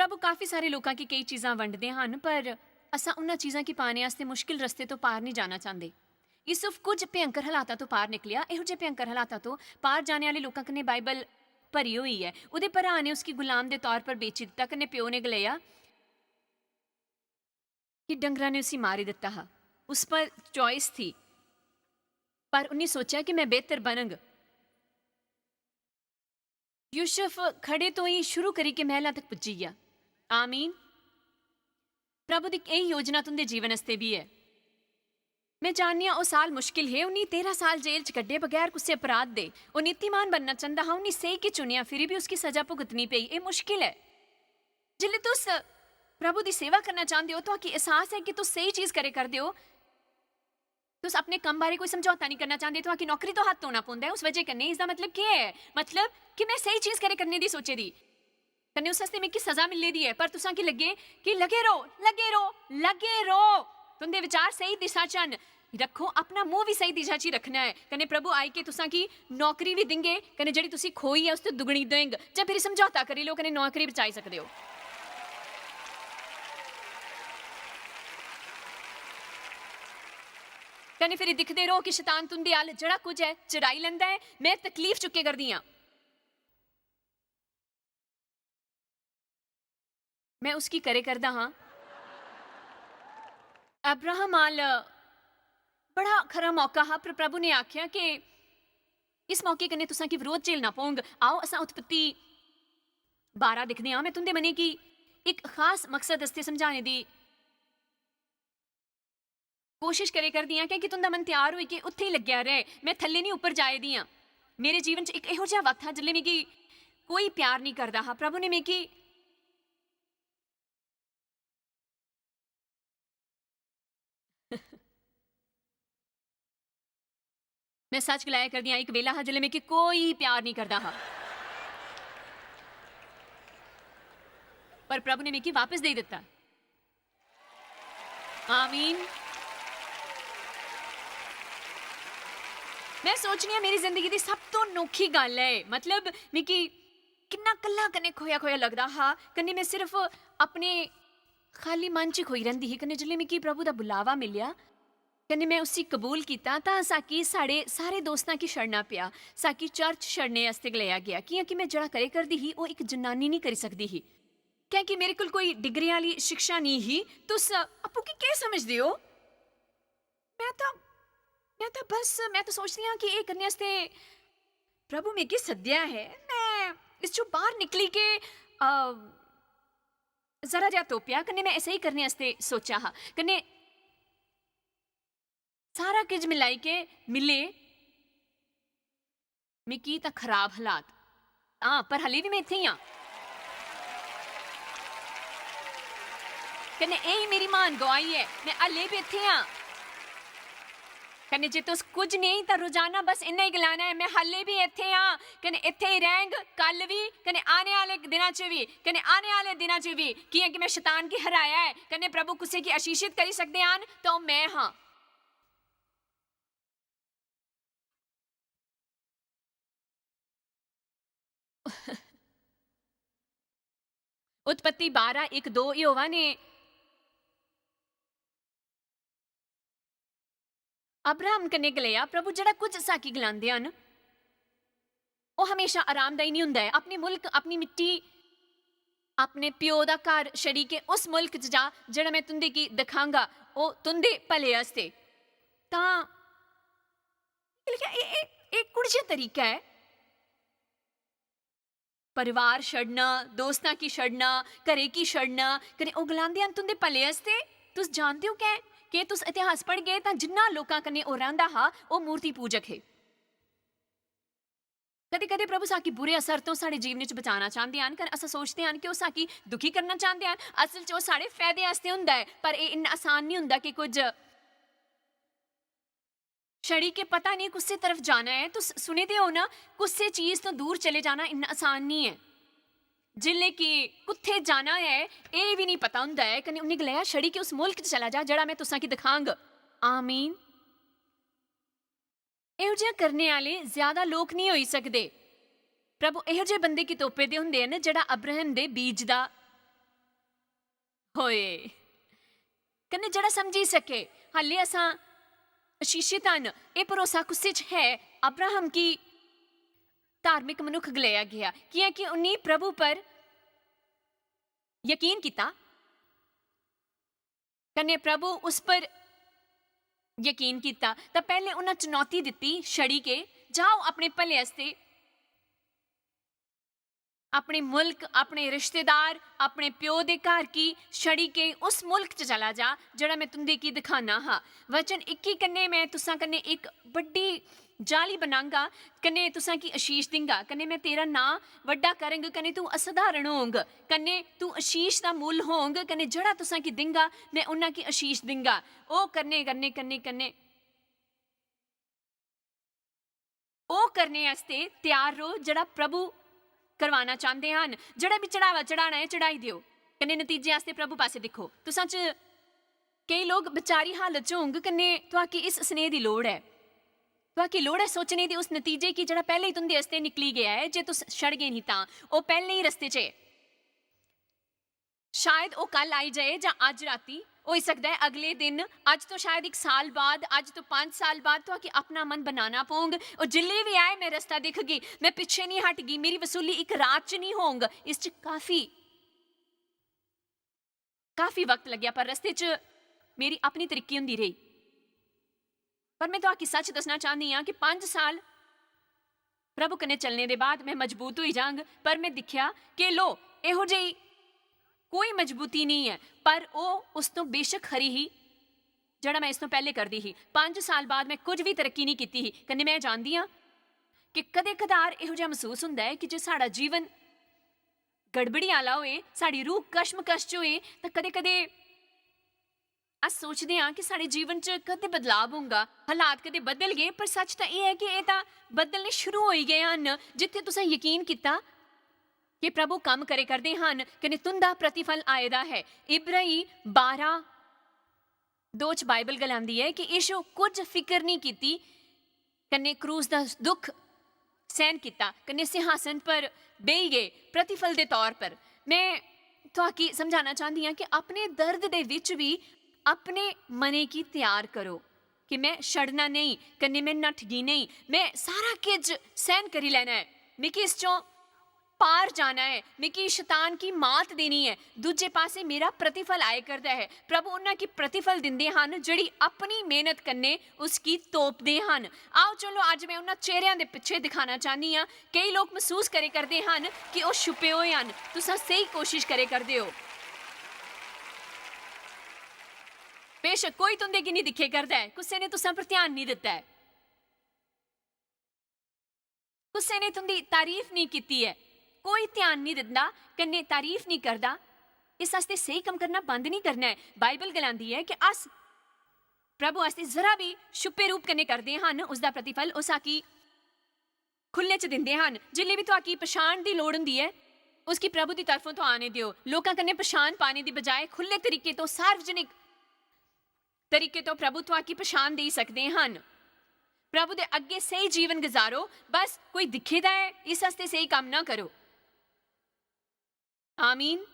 ਪ੍ਰਭੂ ਕਾਫੀ ਸਾਰੇ ਲੋਕਾਂ ਕੀ ਕਈ ਚੀਜ਼ਾਂ ਵੰਡਦੇ ਹਨ, ਪਰ ਅਸਾਂ ਉਹਨਾਂ ਚੀਜ਼ਾਂ ਕੀ ਪਾਣੇ ਵਾਸਤੇ ਮੁਸ਼ਕਿਲ ਰਸਤੇ ਤੋਂ ਪਾਰ ਨਹੀਂ ਜਾਣਾ ਚਾਹੁੰਦੇ। ਯੂਸੁਫ ਕੁਝ ਭਿਅੰਕਰ ਹਾਲਾਤਾਂ ਤੋਂ ਪਾਰ ਨਿਕਲਿਆ। ਇਹੋ ਜਿਹੇ ਭਿਅੰਕਰ ਹਾਲਾਤਾਂ ਤੋਂ ਪਾਰ ਜਾਣੇ ਵਾਲੇ ਲੋਕਾਂ ਕਨੇ ਬਾਈਬਲ ਭਰੀ ਹੋਈ ਹੈ। ਉਹਦੇ ਭਰਾ ਨੇ ਉਸकी ਗੁਲਾਮ ਦੇ ਤੌਰ ਪਰ ਵੇਚ ਦਿੱਤਾ, ਕਨੇ ਪਿਓ ਨੇ ਗਲਿਆ कि डंगरा ने उसी मार ही दिता हा। उस पर चॉइस थी, पर उन्हें सोचा कि मैं बेहतर बनंग। यूसुफ खड़े तो ही शुरू करी के महलों तक पुजी गया। आमीन। प्रभु की यही योजना तुंदे जीवन वास्ते भी है। मैं जाननी वो साल मुश्किल है। उन्हें 13 साल जेल च कड्डे बगैर किसी अपराध दे। वो नीतिमान बनना चाहता हाँ, उन्हें सही की चुनिया, फिर भी उसकी सजा भुगतनी पई। ये मुश्किल है। जिले तुस प्रभु की सेवा करना चाहते हो तो आपकी एहसास है कि तुम सही चीज़ करे कर दो, तुम अपने काम बारे कोई समझौता नहीं करना चाहते, तो आपकी नौकरी तो हाथ धोना पौंदा है उस वजह करने। इसका मतलब क्या है? मतलब कि मैं सही चीज़ करे करने दी सोचे दी कन्ने उस वास्ते मिकी सज़ा मिलने दी है, पर तुसां की लगे कि लगे रहो लगे रहो लगे रहो, तुंदे विचार सही दिशा चन रखो, अपना मुंह भी सही दिशा च रखना है। कन्ने प्रभु आई के तुसां की नौकरी भी देंगे, कन्ने जिहड़ी तुसीं खोई है उस तो दुगनी देंगे, जां फिर समझौता करी लो, कन्ने नौकरी बचाई सकते हो। कने फिर दिखते रहो कि शैतान तुंदे अल जड़ा कुछ है चढ़ाई लैंदा है। मैं तकलीफ चुके करदी हाँ, मैं उसकी करे करदा हाँ। अब्राहम आल बड़ा खरा मौका हा, पर प्रभु ने आख्या कि इस मौके कन्ने तुसां की विरोध झेलना पौंग। आओ असां उत्पत्ति 12 दिखदे हाँ। मैं तुंदे मने की एक खास मकसद वास्ते समझाने दी कोशिश करे कर दी कि तुंदा मन तैयार हुई कि उत्थे ही लग्या रहे, मैं थल्ले नहीं ऊपर जाए दी हाँ। मेरे जीवन च एक इहो जिहा वक्त हा जिसले मिगी कोई प्यार नहीं करता हा। प्रभु ने मिगी मैं सच गलाया कर दिया, एक वेला हा जिसले मिगी कोई प्यार नहीं करता हा, पर प्रभु ने मिगी वापस दे दिता। आमीन। मैं सोचनी हाँ मेरी जिंदगी की सब तो अनोखी गल है। मतलब मिगी किन्ना कल्ला कन्ने खोया खोया लगता हा, कन्ने मैं सिर्फ अपने खाली मन च खोई रहिंदी ही। कन्ने जिसले मिगी प्रभु का बुलावा मिलिया, कन्ने मैं उसी कबूल किया, तां साकी साढ़े सारे दोस्तां की छड़ना पिया, साकी चर्च छड़ने वास्ते गलाया गया, क्योंकि मैं जड़ा करे करदी ही वो एक जनानी नहीं करी सकदी ही, क्योंकि मेरे कोल कोई डिग्री वाली शिक्षा नहीं ही। तुस आपू की क्या समझदे हो? मैं तो सोचती हाँ कि ये करने वास्ते प्रभु मिगी सद्या है। मैं इस चो बाहर निकली के जरा जा तोपिया, कन्ने मैं ऐसे ही करने वास्ते सोचा हा। कन्ने सारा किज मिलाई के मिले मिगी तां खराब हालात, हाँ, पर हले भी मैं इत्थे ही हाँ। कन्ने यही मेरी मान गवाही है, मैं हले भी इत्थे हाँ। कन्ने जे तुस कुछ नहीं तो रोजाना बस इन्ना ही गलाना है, मैं हले भी इत्थे हाँ। कन्ने इत्थे ही रहेंग कल भी, कन्ने आने वाले दिनां च भी, कन्ने आने वाले दिनां च भी, कि मैं शैतान की हराया है। कन्ने प्रभु किसी की आशीषित करी सकते हैं तो मैं हाँ। उत्पत्ति 12:1-2 यहोवा ने अब्राहम कन्ने गलिया। प्रभु जड़ा कुछ साकी गलांदे हन वो हमेशा आरामदाई नहीं हुंदा है। अपने मुल्क अपनी मिट्टी अपने प्यो दा घर छड़ी के उस मुल्क च जा जड़ा मैं तुंदे की दिखांगा वो तुंदे भले आस्ते। तां एक कुछ जिहा तरीका है परिवार छड़ना, दोस्तां की छड़ना, घरे की छड़ना, कने ओ गलांदे हन तुंदे भले आस्ते। तुस जानदे हो क्या कि तुस इतिहास पढ़ गए तो जिन्ना लोकां कन्ने ओ रहिंदा हा वो मूर्ति पूजक है। कदे कदे प्रभु साकी बुरे असर तो साढ़े जीवन च बचाना चाहते हैं, कर असां सोचते हैं कि वो साकी दुखी करना चाहते हैं। असल च वो साढ़े फायदे आस्ते हुंदा है, पर ये इन्ना आसान नहीं हुंदा कि कुछ छड़ी के पता नहीं कुछ तरफ जाना है। तुस सुने दे हो ना, कुछ चीज़ तो दूर चले जाना इन्ना आसान नहीं है। जिले कि कुत्थे जाना है ये भी नहीं पता हुंदा है, कन्ने उन्हें गलाया छड़ी के उस मुल्क चला जा जड़ा मैं तुसां की दिखांग। आमीन। इहो जिहा करने वाले ज्यादा लोग नहीं हो सकते। प्रभु इहो जिहे बंदे की तोपे दे हुंदे हन जड़ा अब्राहम दे बीज दा होए कन्ने जड़ा समझी सके हाले असां आशीषित हन ये भरोसा कुसै च है अब्राहम की धार्मिक मनुख गलाया गया कि उन्हीं प्रभु पर यकीन किया कन्ने प्रभु उस पर यकीन किया तो पहले उन्हें चुनौती दी छड़ी के जाओ अपने भले आस्ते अपने मुल्क अपने रिश्तेदार अपने प्यो दे घर की छड़ी के उस मुल्क च चला जा जड़ा मैं तुंदे की दिखाना हाँ वचन 21 कन्ने मैं तुसा कन्ने एक बड़ी जाली बनांगा कन्ने तुसा की आशीष दिंगा कन्ने मैं तेरा नां वड्डा करेंगा कन्ने तू असाधारण होंग कन्ने तू आशीष दा मूल होंग कन्ने जड़ा तुसा की दिंगा मैं उन्ना की आशीष दिंगा ओ करने करने करने करने ओ करने आस्ते तैयार रहो जड़ा प्रभु करवाना चाहते हैं जड़ा भी चढ़ावा चढ़ाना है चढ़ाई दियो कन्ने नतीजे आस्ते प्रभु पासे देखो तुसा च कई लोग बेचारी हालत च होंगे कन्ने तुहाकी इस स्नेह की लोड़ है तुहाकी लोड़ है सोचने दी उस नतीजे की जड़ा पहले ही तुंदे आस्ते निकली गया है जे तुस छड़ गए नहीं तां ओ पहले ही रस्ते च शायद ओ कल आई जाए जां अज राती हो सकता है अगले दिन अज तो शायद 1 साल बाद अज तो 5 साल बाद तो कि अपना मन बनाना पोंग और जिले भी आए मैं रास्ता दिख गई मैं पिछे नहीं हट गई मेरी वसूली एक रात च नहीं होंग इस च काफी वक्त लग्या पर रस्ते च मेरी अपनी तरीकी होंदी रही पर मैं तो सच दसना चाहती हाँ कि 5 साल प्रभु कन्ने चलने के बाद मैं मजबूत हुई जांग पर मैं दिखा कि लो इहो जी कोई मजबूती नहीं है पर वो उस तो बेशक खरी ही जड़ा मैं इस तो पहले करती ही 5 साल बाद मैं कुछ भी तरक्की नहीं की ही कन्ने मैं जानती हाँ कि कदे कदार इहो जिहा महसूस होंदा है कि जो साड़ा जीवन गड़बड़ी आला होए साड़ी रूह कशमकश होए तो कदे कदे अस सोचते हाँ कि साढ़े जीवन च कदे बदलाव होगा हालात कदे बदल गए पर सच तो यह है कि ये तो बदलने शुरू हो ही गए हैं जिथे तुसा यकीन किया कि प्रभु काम करे करते हैं कने तुंदा प्रतिफल आएदा है इब्राही 12:2 बाइबल गलांदी है कि यीशु कुछ फिक्र नहीं की कने क्रूस दा दुख सहन किया कने सिंहासन पर बेही गए प्रतिफल के तौर पर मैं तुहाकी समझाना चाहती हाँ कि अपने दर्द दे विच भी अपने मने की तैयार करो कि मैं छड़ना नहीं कने मैं नठगी नहीं मैं सारा किज सहन करी लेना है मिकी इस चों पार जाना है मिकी शैतान की मात देनी है दूजे पासे मेरा प्रतिफल आए करता है प्रभु उन्हां की प्रतिफल दिंदे हन जिहड़ी अपनी मेहनत कन्ने उसकी तोपदे हन आओ चलो अज मैं उन्हां चेहरियां दे पिछे दिखाना चाहनी हाँ कई लोग महसूस करे करते हन कि वह छुपे हुए हन तुसां सही कोशिश करे करदे हो बेशक कोई तुंदे की नहीं दिखे करता है कुसै ने तुसां पर ध्यान नहीं दिता है कुसै ने तुंदी तारीफ नहीं की है कोई ध्यान नहीं दिंदा कन्ने तारीफ नहीं करता इस वास्ते सही कम करना बंद नहीं करना है बाइबल गलांदी है कि अस प्रभु वास्ते जरा भी छुपे रूप कन्ने करते हैं उसका प्रतिफल उस आकी खुलने च दिंदे हैं जिले भी तो आकी पछाण की लोड़ हुंदी है उसकी प्रभु की तरफों तो आने दियो लोकां कन्ने पछाण पाने की बजाय खुले तरीके तो सार्वजनिक तरीके तो प्रभु तो आकी पछाण दे सकते हैं प्रभु दे अगे सही जीवन गुजारो बस कोई दिखेदा है इस वास्ते सही काम ना करो आमीन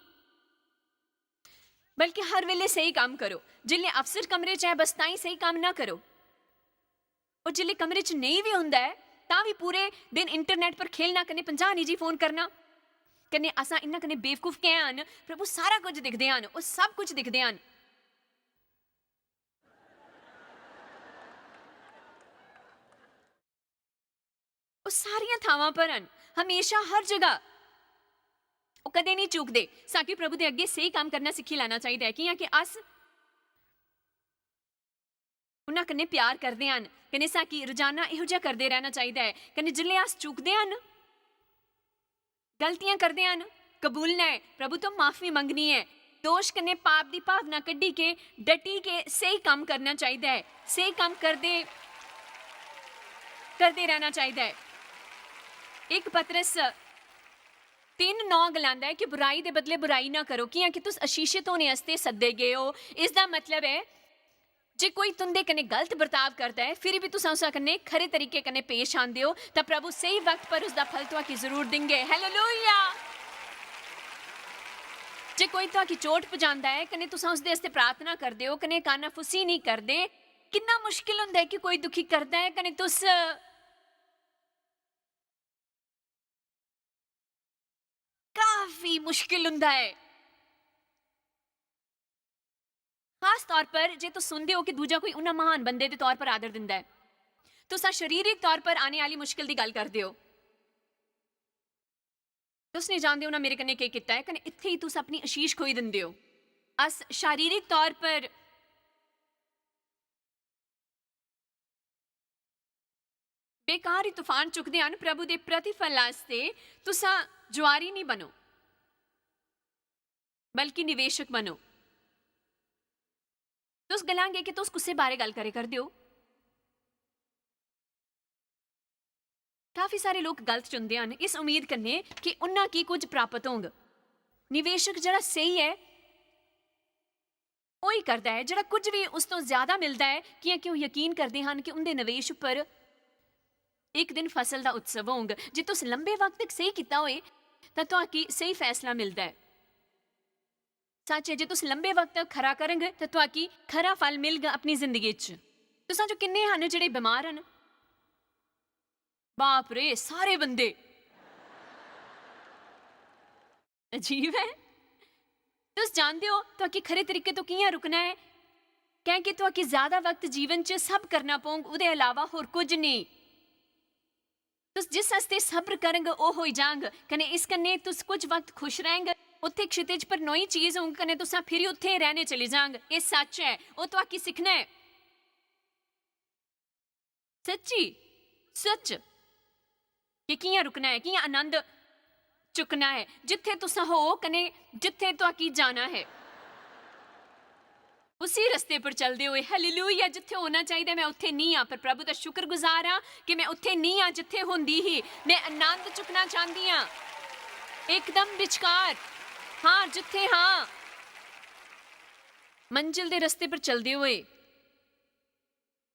बल्कि हर वेले सही काम करो जिले अफसर कमरे च है बस ताई सही काम ना करो और जिले कमरे च नहीं भी हुंदा है ता भी पूरे दिन इंटरनेट पर खेलना कने 50 निजी फोन करना कने असा इन्ना कने बेवकूफ क्या हैं प्रभु सारा कुछ दिखते हैं वो सब कुछ दिखते हैं वो सारियां थावां पर हैं हमेशा हर जगह वो कदे नहीं चूकते साकि प्रभु के अगे सही काम करना सीखी लेना चाहिए कि अस उन्हां कन्ने प्यार करते हैं कने साकि रोजाना इहो जिहा करते रहना चाहिए कने जिले अस चूकते हैं गलतियां करते हैं कबूलना है प्रभु तो माफी मंगनी है दोष कने पाप की भावना कड्डी के डटी के सही काम करना चाहिए सही काम करते रहना चाहिए 1 पतरस 3:9 गलांदा है कि बुराई दे बदले बुराई ना करो कि तुस आशीषित होने वास्ते सद्दे गए हो इसका मतलब है जे कोई तुंदे कने गलत बर्ताव करता है फिर भी तुस उस कन्ने खरे तरीके कने पेश आंदे हो तो प्रभु सही वक्त पर उसका फल तुहाकी जरूर देंगे हालेलुया जे कोई तुहाकी चोट पजांदा है कने तुसां उसदे वास्ते प्रार्थना करदे हो कने कानाफुसी नहीं करदे, किन्ना मुश्किल हुंदा है कि कोई दुखी करदा है कने तुस काफी मुश्किल हुंदा है। खास तौर पर जे तुस सुनदे हो कि दूजा कोई उन्ना महान बंदे दे तौर पर आदर दिंदा है, तुसां शारीरिक तौर पर आने आह्ली मुश्किल दी गल करदे हो, तुस नहीं जानदे उन्हें मेरे कन्नै केह् कीता है कने इत्थे ही तुस अपनी आशीष खोई दिंदे हो। अस शारीरिक तौर पर बेकार ही तूफान चुकदे हन, प्रभु दे प्रतिफल आस्ते तुसां जुआरी नहीं बनो बल्कि निवेशक बनो। तुस गलांगे कि तुस कुसै बारे गल करे करदे हो। काफी सारे लोग गलत चुनते हैं इस उम्मीद कन्नै कि उन्ना की कुछ प्राप्त होंग। निवेशक जरा सही है वही करता है जरा कुछ भी उस तो ज्यादा मिलता है क्योंकि वो यकीन करते हैं कि उनके निवेश पर एक दिन फसल का उत्सव होंग। जे तुस लंबे वक्त तक सही किया होए तो तुहाकी सही फैसला मिलता है। सच है जे तुस लंबे वक्त तक खरा करेंगे तो तुहाकी खरा फल मिलगा अपनी जिंदगी च। तुसां जो किन्ने हन जेड़े बीमार हन, बाप रे सारे बंदे अजीब है। तुस जानते हो तो कि खरे तरीके तो कियां रुकना है, क्योंकि तो कि ज्यादा वक्त जीवन च सब करना पौंग, उदे अलावा होर कुछ नहीं। तुस जिस हस्ते सब्र करेंगे ओ हो जांग कने इस कन्ने तुस कुछ वक्त खुश रहेंगे, उत्थे क्षितिज पर नई चीज होंग कने तुसा फिर उत्थे रहने चली जांग। ये सच है, वो तो आकी सीखना है। सच्ची सच कि कियां रुकना है, कियां आनंद चुकना है जिथे तुसा हो कने जिथे तो की जाना है, उसी रस्ते पर चलते हुए। हालेलुया, जिथे होना चाहिए मैं उत्थे नहीं हाँ, पर प्रभु का शुक्रगुजार हाँ कि मैं उत्थे नहीं हाँ जिथे होंदी ही। मैं आनंद चुकना चाहती हाँ एकदम विचकार, हाँ जिथे हाँ मंजिल के रस्ते पर चलते हुए।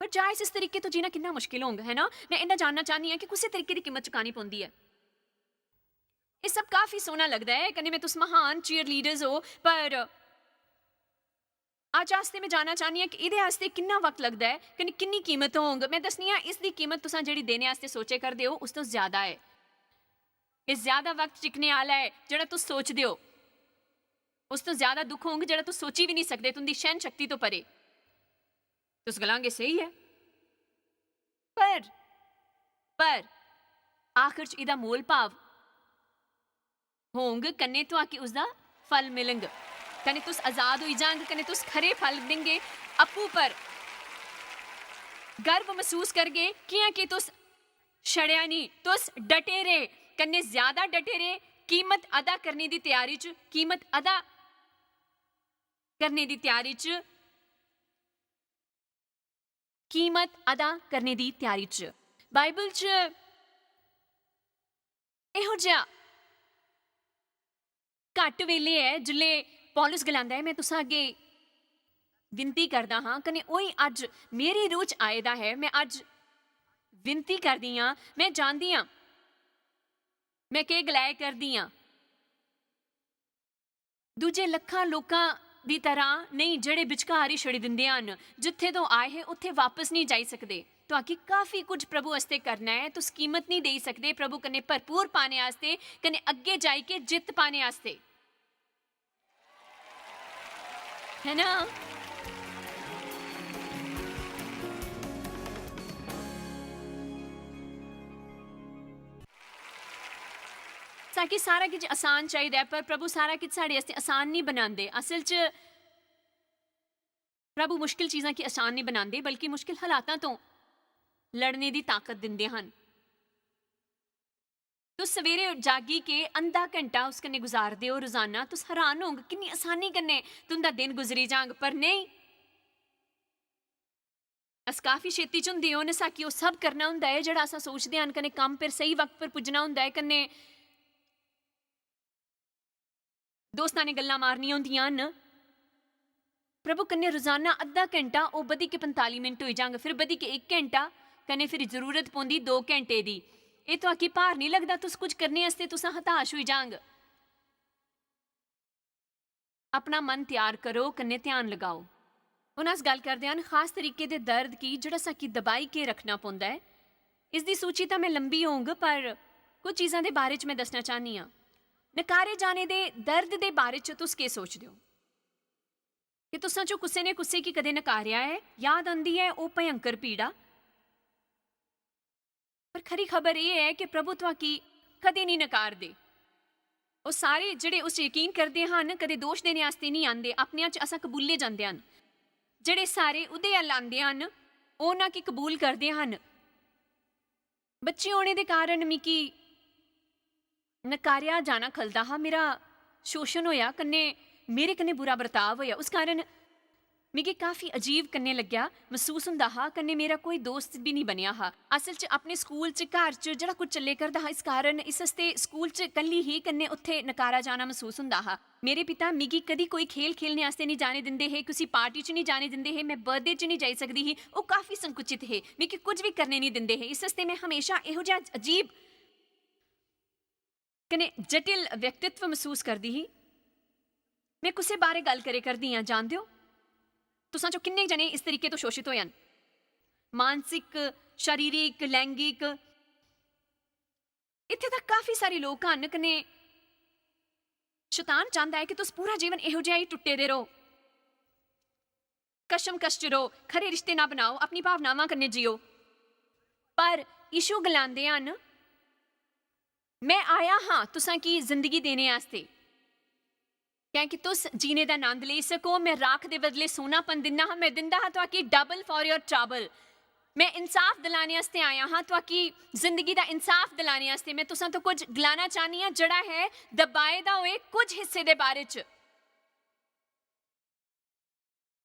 पर जायज इस तरीके तो जीना कितना मुश्किल होगा, है ना। मैं इन्ना जानना चाहनी हाँ कि किसी तरीके की कीमत चुकानी पौंदी है। ये सब काफी सोहना लगता है कने में तुस महान चीयर लीडर्स हो, पर आज आस्ते मैं जानना चाहनी हाँ कि इहदे आस्ते कितना वक्त लगता है कने कितनी कीमत होंग। मैं दसनी हाँ इसकी कीमत तुसां जेहड़ी देने आस्ते सोचे करदे हो उस तो ज्यादा है। ये ज्यादा वक्त टिकने आला है जेहड़ा तुस सोचदे हो, उस तो ज्यादा दुख होंगे जेहड़ा तुस सोची भी नहीं सकदे, तुंदी सहन शक्ति तो परे। तुस गलांगे सही है, पर आखिर च इहदा मोल भाव होंग कन्ने तो आके उसका फल मिलेंग, कने तुस आजाद हो जांग, कने तुस खरे फल देंगे। अप्पू पर गर्व महसूस करगे कि तुस छड़िया नहीं, तुस डटे रहे कन्ने ज्यादा डटे रहे। कीमत अदा करने की तैयारी च, कीमत अदा करने की तैयारी च, कीमत अदा करने की तैयारी च। बाइबल च इहो जिहा घट वेले है जिले पौलुस गलांदा है मैं तुसां अगे विनती करदा हाँ, कने ओही अज मेरी रूह च आए दा है। मैं अज विनती करदी हाँ, मैं जानदी हाँ मैं के गलाए करदी हाँ। दूजे लखां लोकां दी तरह नहीं जेड़े विचकार ही छड़ी दिंदे हन, जिथे तो आए है उत्थे वापस नहीं जाई सकदे। तो आगे काफी कुछ प्रभु वास्ते करना है, तुस कीमत नहीं दे सकदे प्रभु कन्ने भरपूर पाने आस्ते, कन्ने अगे जाई के जित पाने आस्ते, है ना। ताकि सारा कुछ आसान चाहिए, पर प्रभु सारा कुछ साढ़े आस्ते आसान नहीं बनाते। असल च प्रभु मुश्किल चीज़ां की आसान नहीं बनाते, बल्कि मुश्किल हालातां तो लड़ने की ताकत दिंदे हन। तुस सवेरे जागी के आधा घंटा उस कन्नै गुजारदे हो रोजाना, तुस हैरान होंगे कितनी आसानी कन्नै तुंदा दिन गुजरी जांग। पर नहीं, अस काफी छेती च हुंदे हो न साकि ओह सब करना हुंदा है जेहड़ा असां सोचदे हन, कन्नै कम्म पर सही वक्त पर पुज्जना हुंदा है, कन्नै दोस्तां ने गल्लां मारनियां होंदियां न। प्रभु कन्नै रोजाना आधा घंटा ओह बधी के 45 मिनट हो जांग, फिर बधी के 1 घंटा, कन्नै फिर जरूरत पौंदी 2 घंटे दी। ये तो आकी भार नहीं लगता, तुस कुछ करने आस्ते तुस हताश हो जांग। ਆਪਣਾ ਮਨ ਤਿਆਰ ਕਰੋ, ਕੰਨੇ ਧਿਆਨ ਲਗਾਓ। ਉਹਨਾਂ ਇਸ ਗੱਲ ਕਰਦੇ ਹਨ ਖਾਸ ਤਰੀਕੇ ਦੇ ਦਰਦ ਕੀ ਜਿਹੜਾ ਸਾਕੀ ਦਬਾਈ ਕੇ ਰੱਖਣਾ ਪੈਂਦਾ ਹੈ। ਇਸ ਦੀ ਸੂਚੀ ਤਾਂ ਮੈਂ ਲੰਬੀ ਹੋਊਂਗਾ, ਪਰ ਕੁਝ ਚੀਜ਼ਾਂ ਦੇ ਬਾਰੇ 'ਚ ਮੈਂ ਦੱਸਣਾ ਚਾਹੁੰਦੀ ਹਾਂ। ਨਕਾਰੇ ਜਾਣੇ ਦੇ ਦਰਦ ਦੇ ਬਾਰੇ 'ਚ ਤੁਸੀਂ ਕੀ ਸੋਚਦੇ ਹੋ ਕਿ ਤੁਸਾਂ 'ਚੋਂ ਕਿਸੇ ਨੇ ਕਿਸੇ ਕੀ ਕਦੇ ਨਕਾਰਿਆ ਹੈ? ਯਾਦ ਆਉਂਦੀ ਹੈ ਉਹ ਭਯੰਕਰ ਪੀੜਾ। ਪਰ ਖਰੀ ਖਬਰ ਇਹ ਹੈ ਕਿ ਪ੍ਰਭੂ ਤੁਹਾਡੀ ਕਦੇ ਨਹੀਂ ਨਕਾਰਦੇ। ਉਹ ਸਾਰੇ ਜਿਹੜੇ ਉਸ ਯਕੀਨ ਕਰਦੇ ਹਨ ਕਦੇ ਦੋਸ਼ ਦੇਣੇ ਵਾਸਤੇ ਨਹੀਂ ਆਉਂਦੇ, ਆਪਣਿਆਂ 'ਚ ਅਸਾਂ ਕਬੂਲੇ ਜਾਂਦੇ ਹਨ। ਜਿਹੜੇ ਸਾਰੇ ਉਹਦੇ ਵੱਲ ਆਉਂਦੇ ਹਨ ਉਹ ਨਾ ਕਿ ਕਬੂਲ ਕਰਦੇ ਹਨ। ਬੱਚੇ ਹੋਣੇ ਦੇ ਕਾਰਨ ਮਿਕੀ ਨਕਾਰਿਆ ਜਾਣਾ ਖਲਦਾ ਹਾਂ, ਮੇਰਾ ਸ਼ੋਸ਼ਣ ਹੋਇਆ, ਕੰਨੇ ਮੇਰੇ ਕੰਨੇ ਬੁਰਾ ਵਰਤਾਵ ਹੋਇਆ, ਉਸ ਕਾਰਨ मिगी काफ़ी अजीब करने लग्या महसूस हुंदा हा। कन्ने मेरा कोई दोस्त भी नहीं बनिया हा। असल च अपने स्कूल च घर च जेड़ा कुछ चले करदा हा, इस कारण इस हस्ते स्कूल च कल्ली ही कन्ने उत्थे नकारा जाना महसूस हुंदा हा। मेरे पिता मिगी कदी कोई खेल खेलने आस्ते नहीं जाने दिंदे हे, किसी पार्टी च नहीं जाने दिंदे हे, मैं बर्थडे च नहीं जाई सकदी ही। वो काफ़ी संकुचित हे, मिगी कुछ भी करने नहीं दिंदे हे। इस हस्ते मैं हमेशा इहो जिहा अजीब कन्ने जटिल व्यक्तित्व महसूस करदी ही। मैं कुसै बारे गल करे करदी हां, जानदे हो तुसां चों किन्ने जने इस तरीके तो शोषित होए हन? मानसिक, शारीरिक, लैंगिक, इत्थे तक काफ़ी सारे लोग हन। कन्ने शैतान चाहता है कि तुस पूरा जीवन इहो जिहा ही टुटे दे रहो, कशमकश च रहो, खरे रिश्ते ना बनाओ, अपनी भावनावां कन्नै जियो। पर यीशु गलांदे हन मैं आया हाँ तुसां की जिंदगी देने आस्ते, कि तुस जीने का आनंद ले सको। मैं राख दे बदले सोनापन दिंदा हाँ, मैं दिंदा हाँ ताकि डबल फॉर योर ट्रबल। मैं इंसाफ दिलाने आस्ते आया हाँ, ताकि जिंदगी का इंसाफ दिलाने आस्ते। मैं तुसां तो कुछ गलाना चाहनी हाँ जड़ा है दबाए दा होए कुछ हिस्से दे बारे च।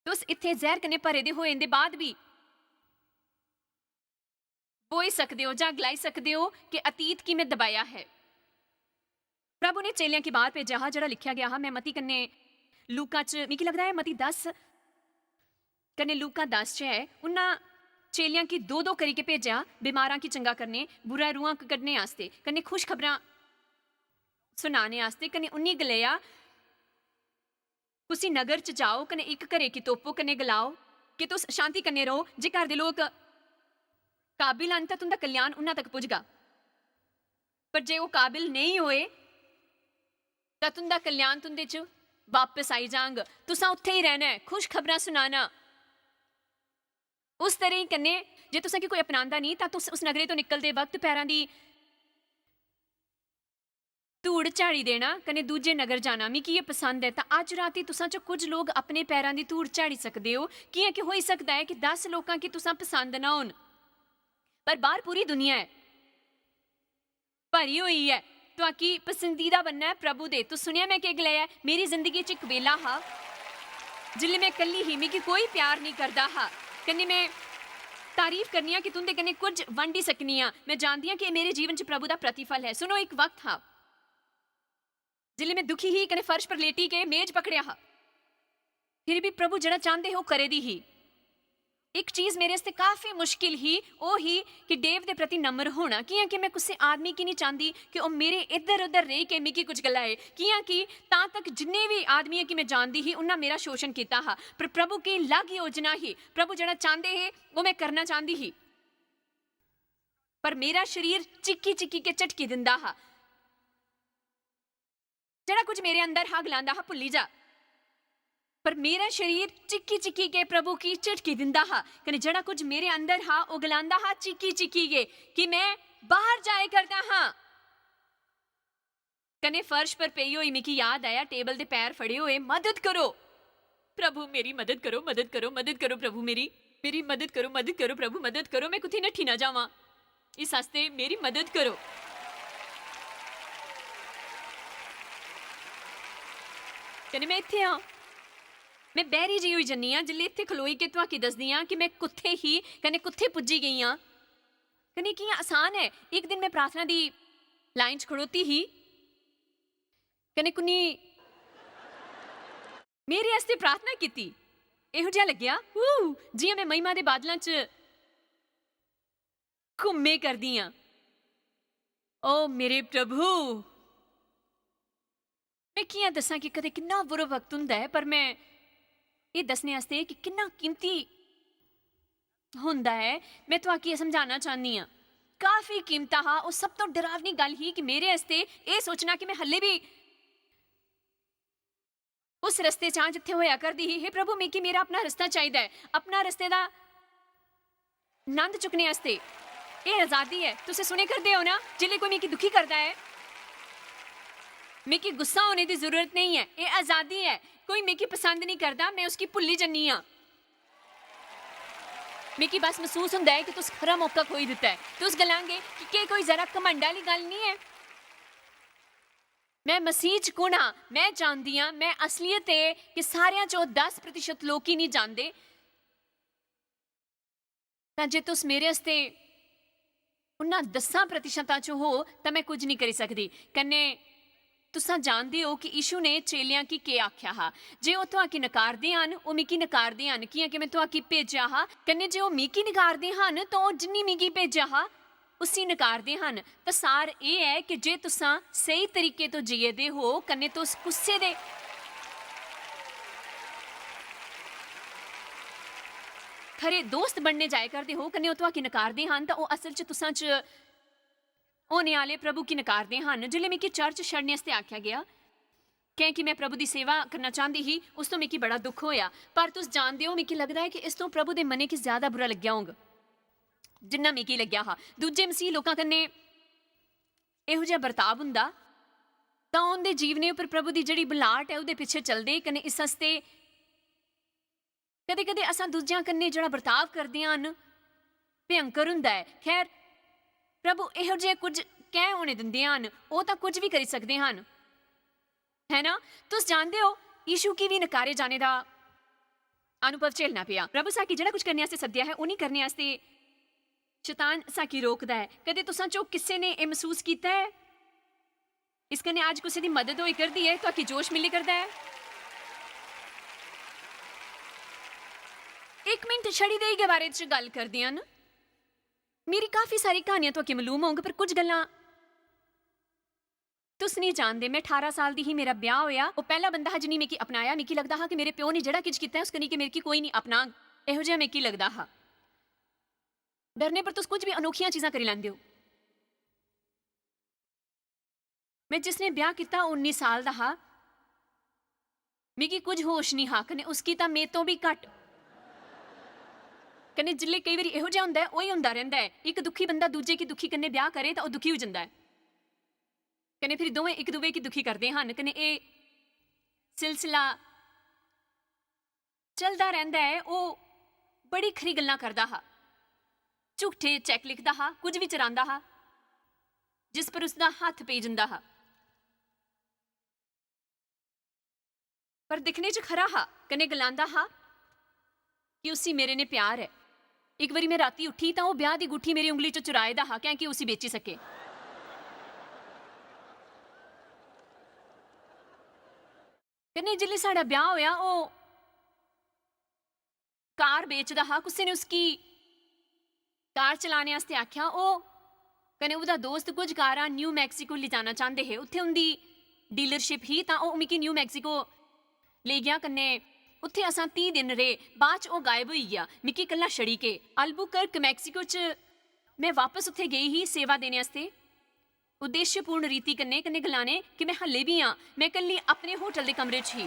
तुस इत्थे जहर कन्ने भरे दे होए दे बाद भी बोई सकते हो जां गलाई सकते हो कि अतीत की मैं दबाया है। प्रभु ने चेलियां की बात भेजा हा जड़ा लिखा गया हा। मैं मती कन्ने लूका च मिगी लगदा है मती 10 कन्ने लूका 10 च है। उन्ना चेलियां की दो दो करी के भेजा बीमारां की चंगा करने, बुरा रूहां कड्ढने आस्ते, कन्ने खुश खबरां सुनाने आस्ते। कन्ने उन्नी गलेया तुसी नगर च जाओ कन्ने एक घरे की तोपो कन्ने गलाओ कि तुस शांति कन्ने रहो। जे घर दे लोग काबिल हन तां तुंदा कल्याण उन्हां तक पुजगा, पर जे वो काबिल नहीं होए तां तुंदा कल्याण तुंदे च वापस आई जांग। तुसां उत्थे ही रहना है, खुश खबरां सुनाना। उस तरह ही कन्ने जे तुसां की कोई अपनांदा नहीं तां तुस उस नगरे तो निकलदे वक्त पैरां दी धूड़ झाड़ी देना कन्ने दूजे नगर जाना। मिगी ये पसंद है। तां अज राती तुसां च कुछ लोग अपने पैरां दी धूड़ झाड़ी सकदे हो। कियां कि होई सकदा है कि 10 लोकां की तुसां पसंद ना होन, पर बाहर पूरी दुनिया है भरी हुई है। तुहाकी पसंदीदा बनना है प्रभु दे। तो सुनिया मैं केह् गलाया? मेरी जिंदगी च एक वेला हा जिल्ले मैं कल्ली ही, मिगी कोई प्यार नहीं करदा हा। कन्नै मैं तारीफ करनी हाँ कि तुंदे कन्नै कुछ वंडी सकनी हाँ। मैं जानदी हाँ कि मेरे जीवन च प्रभु दा प्रतिफल है। सुनो, एक वक्त हा जिल्ले मैं दुखी ही कन्नै फर्श पर लेटी के मेज पकड़िया हा, फिर भी प्रभु जड़ा चाहते हो करे दी ही। एक चीज़ मेरे से काफ़ी मुश्किल ही वो ही कि देव दे प्रति नम्र होना। कियां कि मैं किसी आदमी की नहीं चाहती कि वो मेरे इधर उधर रह के मिगी कुछ गलाए। कियां कि तां तक जिन्ने भी आदमी की मैं जानती ही उन्हें मेरा शोषण किया हा, पर प्रभु की अलग योजना ही। प्रभु जड़ा चाहते है वो मैं करना चाहती ही, पर मेरा शरीर चिक्की चिक्की के झटकी दिंदा हा। जड़ा कुछ मेरे अंदर हा गलांदा हा भुल्ली जा, पर मेरा शरीर चिक्की चिक्की के प्रभु की झटकी दिंदा हा। कने जड़ा कुछ मेरे अंदर हा वो गलांदा हा चिक्की चिक्की के कि मैं बाहर जाए करदा हाँ। कने फर्श पर पई हुई मिगी याद आया टेबल दे पैर फड़े हुए, मदद करो प्रभु मेरी, मदद करो, मदद करो, मदद करो प्रभु मेरी मदद करो, मदद करो प्रभु, मदद करो। मैं कुत्थे नट्ठी ना जावां, इस हस्ते मेरी मदद करो। कने मैं इत्थे हाँ, मैं बहरी जी हुई जन्नी हाँ जिल्ले इत्थे खलोई के तुहाकी दसदी हाँ कि मैं कुत्थे ही कने कुत्थे पुज्जी गई हाँ। कने कियां आसान है। एक दिन मैं प्रार्थना दी लाइन च खड़ोती ही कने कुनी मेरे आस्ते प्रार्थना कीती। इहो जिहा लग्या जियां मैं महिमा दे बादलां च घुम्मे करदी हाँ। ओ मेरे प्रभु, मैं कि'यां दस्सां कि कदें किन्ना बुरा वक्त हुंदा है, पर मैं ये दस्सने आस्तै कि किन्ना कीमती हुंदा है, मैं तुहानूं एह् समझाना चाहनी आं। काफ़ी कीमता हा। ओह् सब तो डरावनी गल्ल ही कि मेरे आस्तै एह् सोचना कि मैं हल्ले भी उस रस्ते च आं जित्थे होया करदी ही। हे प्रभु, मिगी मेरा अपना रस्ता चाहिदा है, अपना रस्ते दा नंद चुकने आस्तै। एह् आज़ादी है। तुसें सुने करदे हो ना, जिल्ले कोई मिगी दुखी करदा है, मिगी गुस्सा होने दी जरूरत नहीं है। एह् आज़ादी है। कोई मिगी पसंद नहीं करदा, मैं उसकी भुल्ली जन्नी आं। मिगी बस महसूस हुंदा है कि तुस खरा मौका खोई दित्ता है। तुस गलांगे कि केह् कोई जरा घमंड आह्ली गल्ल नहीं है? मैं मसीह च कुण हां? मैं जानदी हां, मैं असलियत है कि सारेयां चों 10% लोक ही नहीं जानदे। तां जे तुस मेरे आस्तै उन्हां 10% च हो तां मैं कुछ नहीं करी सकदी। कन्नै तुसां जानदे हो कि यीशु ने चेलेयां गी केह् आख्या हा? जे ओह् तुहाकी नकारदे हन, ओह् मिगी नकारदे हन, कियां कि मैं तुहाकी भेजेआ हा। कन्नै जे ओह् मिगी नकारदे हन तां ओह् जिन्नी मिगी भेजेआ हा उसी नकारदे हन। तां सार एह् है कि जे तुसां सही तरीके तो जिये दे हो, कन्नै तुस कुसै दे खरे दोस्त बनने जाए करदे हो, कन्नै ओह् तुहाकी नकारदे हन, तां ओह् असल च तुसां च होने आह्ले प्रभु गी नकारदे हन। जिल्ले मिगी चर्च छड्डने आस्तै आख्या गेआ, क्योंकि मैं प्रभु दी सेवा करना चाहती ही, उस तो मिगी बड़ा दुख होया। पर तुस जानदे हो, मिगी लगदा है कि इस तो प्रभु दे मनै गी ज्यादा बुरा लग्गेआ होग जिन्ना मिगी लग्गेआ हा। दूजे मसीह लोकां कन्नै इहो जेहा बर्ताव हुंदा तां उं'दे जीवने उप्पर प्रभु दी जेह्ड़ी बुलाहट है ओह्दे पिच्छे चलदे। कन्नै इस आस्तै कदें कदें असां दूजियां कन्नै जेह्ड़ा बर्ताव करदे हन भयंकर हुंदा है। खैर, प्रभु इहो जेहा कुछ कैं होने दिंदे हन? ओह् तां कुछ भी करी सकदे हन, है ना? तुस जानदे हो, यीशु गी भी नकारे जाने दा अनुभव झेलना पेआ। प्रभु साकी जेह्ड़ा कुछ करने आस्तै सद्देआ है, ओह् नहीं करने आस्तै शैतान साकी रोकदा है। कदें तुसां चों किसे ने एह् महसूस कीता है? इस कन्नै अज्ज कुसै दी मदद होई करदी है, तुहाकी जोश मिली करदा है? एक मिनट छड़ी देई गै बारे च गल्ल करदे हन। मेरी काफ़ी सारी क्हानियां तुहाकी मालूम होंग, पर कुछ गल्लां तुस नहीं जानदे। मैं 18 साल दी ही, मेरा ब्याह होया। ओह् पैह्ला बंदा हा जिन्नी मिगी अपनाया। मिगी लगदा हा कि मेरे प्यो ने जेह्ड़ा किश कीता है उस कन्नै कि मिगी कोई नहीं अपनाग, इहो जेहा मिगी लगदा हा। डरने पर तुस कुछ भी अनोखियां चीज़ां करी लैंदे हो। मैं जिसने ब्याह कीता 19 साल दा हा। मिगी कुछ होश नहीं हा, कन्नै उसकी तां मेरे तो भी घट्ट। कन्नै जिल्ले कई बारी इहो जेहा हुंदा है, ओही हुंदा रैंह्दा है। इक दुखी बंदा दूजे गी दुखी कन्नै ब्याह करे तां ओह् दुखी हो जंदा है, कन्नै फिर दोवें इक दूए गी दुखी करदे हन। कन्नै एह् सिलसिला चलदा रैंह्दा है। ओह् बड़ी खरी गल्लां करदा हा, झूठे चैक लिखदा हा, कुछ भी चरांदा हा जिस पर उसदा हत्थ पेई जंदा हा। पर दिखने च खरा हा, कन्नै गलांदा हा कि उसी मेरे ने प्यार है। एक बारी मैं राती उठी तां ओह् ब्याह दी गुट्ठी मेरी उंगली च चुराए दा हा, क्योंकि उसी बेची सके। कन्नै जिल्ले साढ़ा ब्याह होया, ओह् कार बेचदा हा। कुसै ने उसकी कार चलाने आस्तै आख्या। ओह् कन्नै ओह्दा दोस्त कुछ कारां न्यू मैक्सिको ले जाना चांह्दे हे। उत्थे उं'दी डीलरशिप ही, तां ओह् मिगी न्यू मैक्सिको लेई गेआ। कन्नै उत्थे असां 30 दिन रेह्। बाद च ओह् गायब होई गेआ, मिगी कल्ला छड़ी के। अल्बुकर्क मैक्सिको च मैं वापस उत्थे गेई ही सेवा देने आस्तै, उद्देश्यपूर्ण रीति कन्नै कन्नै गलाने कि मैं हल्ले बी आं। मैं कल्ली अपने होटल दे कमरे च ही।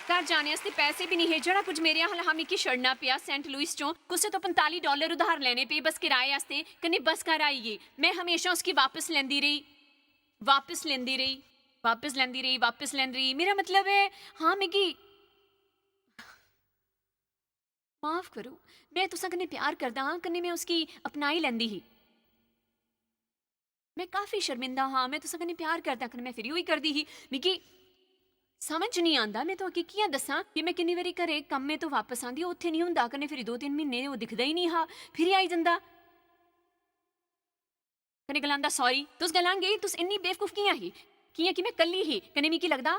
घर जाने आस्तै पैसे भी नहीं हे। जेह्ड़ा कुछ मेरे हल हा मिगी छड़ना पेआ। सेंट लुइस चों कुसै तो $45 उधार लैने पे बस किराए आस्तै। कन्नै बस घर आई गेई। मैं हमेशा उसकी वापस लैंदी रेही, वापस लैंदी रेही, वापस लैंदी रेही, वापस लैंदी रेही। मेरा मतलब है, हाँ, मिगी माफ करो, मैं तुसां कन्नै प्यार करदा हां, कन्नै मैं उसकी अपनाई लैंदी ही। मैं काफ़ी शर्मिंदा हाँ, मैं तुसां कन्नै प्यार करदा, कन्नै मैं फिर ओही करदी ही। मिगी समझ नहीं आंदा मैं तुहाकी कि'यां दस्सां कि मैं किन्नी बारी घरे कम्मे तो वापस आंदी, उत्थे नहीं हुंदा। कन्नै फिर 2-3 म्हीने ओह् दिखदा ही नहीं हा, फिर आई जंदा। कन्नै गलांदा सॉरी। तुस गलांगे तुस इन्नी बेवकूफ कि'यां ही, कि'यां कि मैं कल्ली ही। कन्नै मिगी लगदा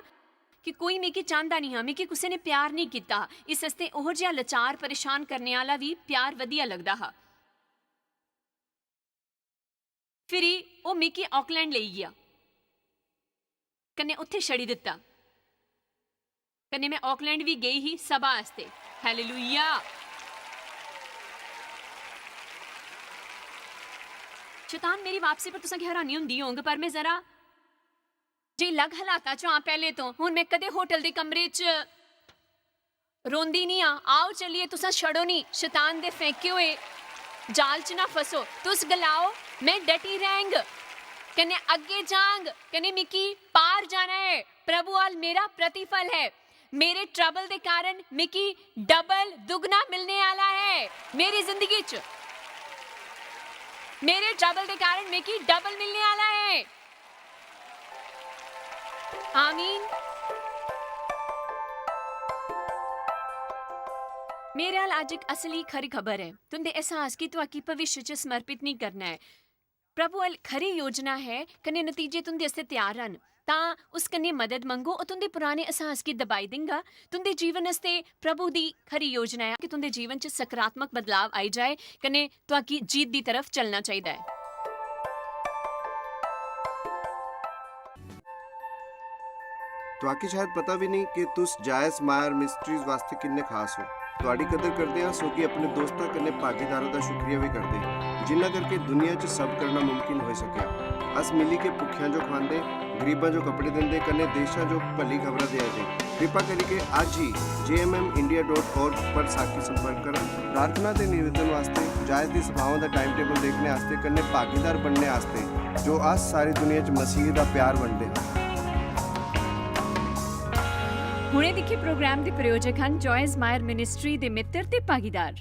कि कोई मिगी चांह्दा नहीं हा, मिगी कुसै ने प्यार नहीं कीता। इस आस्तै ओहो जेहा लाचार परेशान करने आह्ला भी प्यार वधिया लगदा हा। फिरी ओह् मिगी ऑकलैंड लेई गेआ। कन्ने उत्थे छड़ी दिता। कन्ने मैं ऑकलैंड भी गई ही सभा आस्ते। हालेलुया। शैतान मेरी वापसी पर तुसां की हैरानी हुंदी होंग, पर मैं जरा जे लग हालातां च पहले तो हुण मैं कदे होटल दे कमरे च रोंदी नहीं आओ चलिए तुसा छड़ो नहीं, शैतान दे फेंके हुए जाल च ना फसो, तुस गलाओ मैं डटी रहंग, कन्ने अगे जांग, कन्ने मिकी पार जाना है, प्रभु आल मेरा प्रतिफल है, मेरे ट्रबल दे कारण मिकी डबल दुगना मिलने वाला है मेरी जिंदगी च, मेरे ट्रबल दे कारण मिकी डबल मिलने वाला है। आमीन। मेरे हाल आज एक असली खरी खबर है, तुंदे एहसास की तुआकी भविष्य च समर्पित नहीं करना है। प्रभु अल खरी योजना है, कन्ने नतीजे तुंदे आस्ते तैयार हन, तां उस कन्ने मदद मंगो और तुंदे पुराने एहसास की दबाई देंगा। तुंदे जीवन आस्ते प्रभु दी खरी योजना है कि तुंदे जीवन च सकारात्मक बदलाव आई जाए, कन्ने तुआकी जीत दी तरफ चलना चाहिदा है। तुआकी शायद पता भी नहीं कि तुस जायस मायर मिस्ट्रीज वास्ते किन्ने खास हो। तुहाडी कदर करदे हां सो कि अपने दोस्तां कन्ने भागीदारां दा शुक्रिया भी करदे हां, जिन्हां करके दुनिया च सब करना मुमकिन हो सकिया। अस मिली के भुखियां जो खांदे, गरीबां जो कपड़े दिंदे, कन्ने देशां जो भली खबरां दे दे। कृपा करके आज ही jmmindia.org पर साखी संपर्क करा। प्रार्थना ते निवेदन वास्ते, जायस दी सभावां दा टाइम टेबल देखने वास्ते, कन्ने भागीदार बनने वास्ते, जो अस सारी दुनिया च मसीह दा प्यार वंडदे हां। हुणे दिखे प्रोग्राम के प्रायोजक हैं जॉयस मायर मिनिस्ट्री के मित्र ते भागीदार।